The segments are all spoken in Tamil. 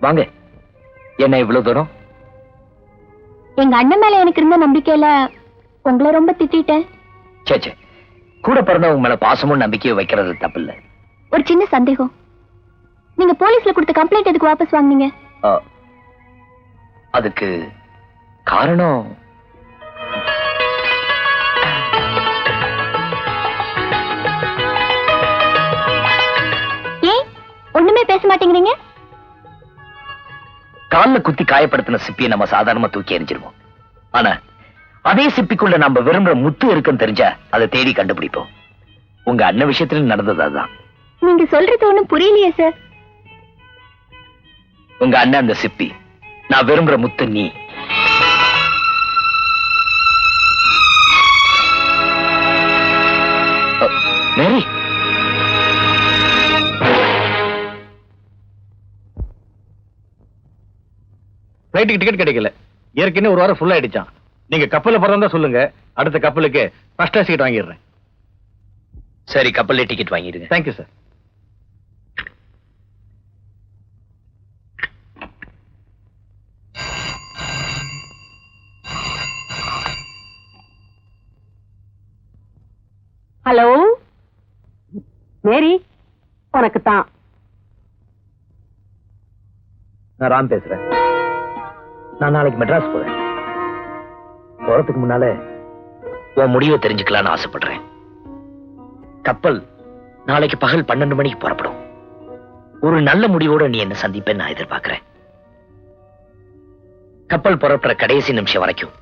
வாங்க. என்ன இவ்வளவு தூரம்? எங்க அண்ணன் மேல எனக்கு இருந்த நம்பிக்கையில உங்களை ரொம்ப திட்டேன். சே, கூட பிறந்தவங்க மேல பாசமும் நம்பிக்கையும் வைக்கிறது தப்பு இல்ல. ஒரு சின்ன சந்தேகம், நீங்க போலீஸ்ல கொடுத்த கம்ப்ளைண்ட் எதுக்கு வாபஸ் வாங்குனீங்க? அதுக்கு காரணம் ஏன் ஒண்ணுமே பேச மாட்டேங்கிறீங்க? கால்ல குத்தி காயப்படுத்தின சிப்பியை நம்ம சாதாரணமா தூக்கி எறிஞ்சிருவோம். ஆனா அதே சிப்பிக்குள்ள நம்ம விரும்புற முத்து இருக்குன்னு தெரிஞ்சா அதை தேடி கண்டுபிடிப்போம். உங்க அண்ணன் விஷயத்துல நடந்தது அதுதான். நீங்க சொல்றது ஒண்ணும் புரியலையே சார். உங்க அண்ணன் அந்த சிப்பி, நான் விரும்புற முத்து நீ. மேரி, ஃப்ளைட்டுக்கு டிக்கெட் கிடைக்கல. ஏற்கனவே ஒரு வாரம் ஃபுல் ஆயிடுச்சான். நீங்க கப்பல்ல போறதா சொல்லுங்க, அடுத்த கப்பலுக்கு ஃபர்ஸ்ட் கிளாஸ் டிக்கெட் வாங்கிடுறேன். சரி, கப்பல்ல டிக்கெட் வாங்கிடுங்க. Thank you sir. ஹலோ மேரி, உனக்கு தான். நான் ராம் பேசுறேன். நான் நாளைக்கு மெட்ராஸ் போறேன். போறதுக்கு முன்னால உன் முடிவை தெரிஞ்சுக்கலான்னு ஆசைப்படுறேன். கப்பல் நாளைக்கு பகல் 12 மணிக்கு புறப்படும். ஒரு நல்ல முடிவோட நீ என்ன சந்திப்பேன்னு நான் எதிர்பார்க்கிறேன். கப்பல் புறப்படுற கடைசி நிமிஷம் வரைக்கும்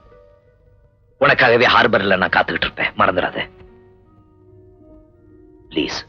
உனக்காகவே ஹார்பர்ல நான் காத்துக்கிட்டு இருப்பேன். மறந்துடாத please.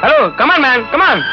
Hello, come on man, come on.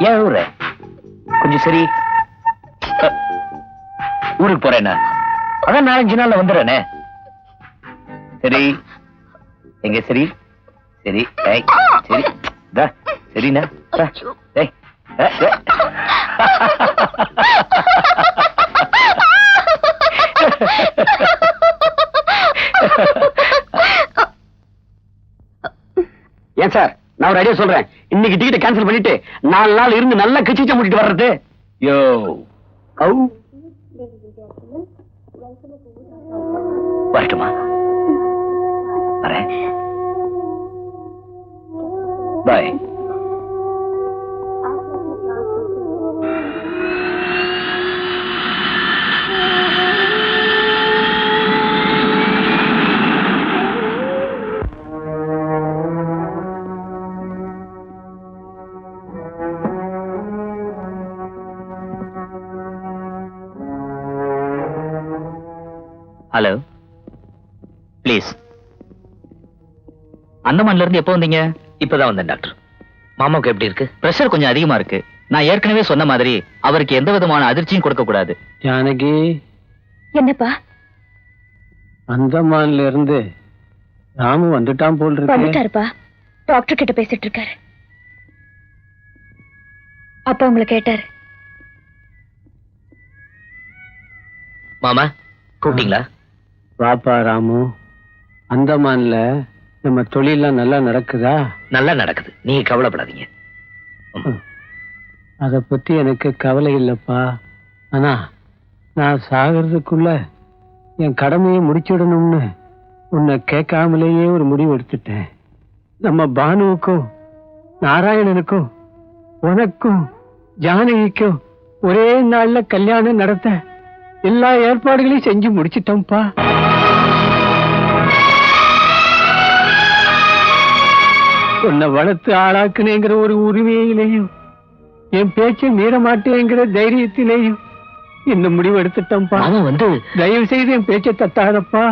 ஏன் ஊரு கொஞ்சம் சரி ஊருக்கு போறேன். அதான் 4-5 நாள்ல வந்துடுறேனே. சரி எங்க சரி சரி ஏய் சரி டா சரிண்ணா டா. ஏய் ஏன் சார், நான் ஒரு ஐடியா சொல்றேன். இன்னைக்கு டிக்கெட் கேன்சல் பண்ணிட்டு 4 நாள் இருந்து நல்லா கிச்சிச்ச முடிட்டு வர்றது. யோ வரட்டுமா? வரேன். பாய். Hello, please. அந்தமான்ல இருந்து எப்போ வந்தீங்க? இப்பதான் வந்தேன் டாக்டர். மாமாவுக்கு எப்படி இருக்கு? பிரஷர் கொஞ்சம் அதிகமா இருக்கு. நான் ஏற்கனவே சொன்ன மாதிரி அவருக்கு எந்த விதமான அதிர்ச்சியும் கொடுக்க கூடாது. ஜானகி, என்னப்பா? அந்தமான்ல இருந்து ராமு வந்துட்டான் போல் இருக்கு. வந்துட்டாருப்பா. டாக்டர் கிட்ட பேசிட்டு இருக்காரு. அப்பா உங்களை கேட்டாரு. மாமா கூப்பிட்டீங்களா? வாப்பா ராமு, அந்தமான்ல நம்ம தொழிலாம் நல்லா நடக்குதா? நல்லா நடக்குது, நீங்க கவலைப்படாதீங்க. அத பத்தி எனக்கு கவலை இல்லப்பா. ஆனா நான் சாகிறதுக்குள்ள என் கடமையை முடிச்சிடணும்னு உன்னை கேட்காமலேயே ஒரு முடிவு எடுத்துட்டேன். நம்ம பானுவுக்கும் நாராயணனுக்கும் உனக்கும் ஜானகிக்கும் ஒரே நாள்ல கல்யாணம் நடத்த எல்லா ஏற்பாடுகளையும் செஞ்சு முடிச்சிட்டோம்ப்பா. உன்னை வளர்த்து ஆளாக்குனேங்கிற ஒரு உரிமையிலேயும் என் பேச்சை மீற மாட்டேங்கிற தைரியத்திலேயும் இந்த முடிவு எடுத்துட்டோம்ப்பா. மாமா வந்து தயவு செய்து என் பேச்சை தட்டாதப்பா.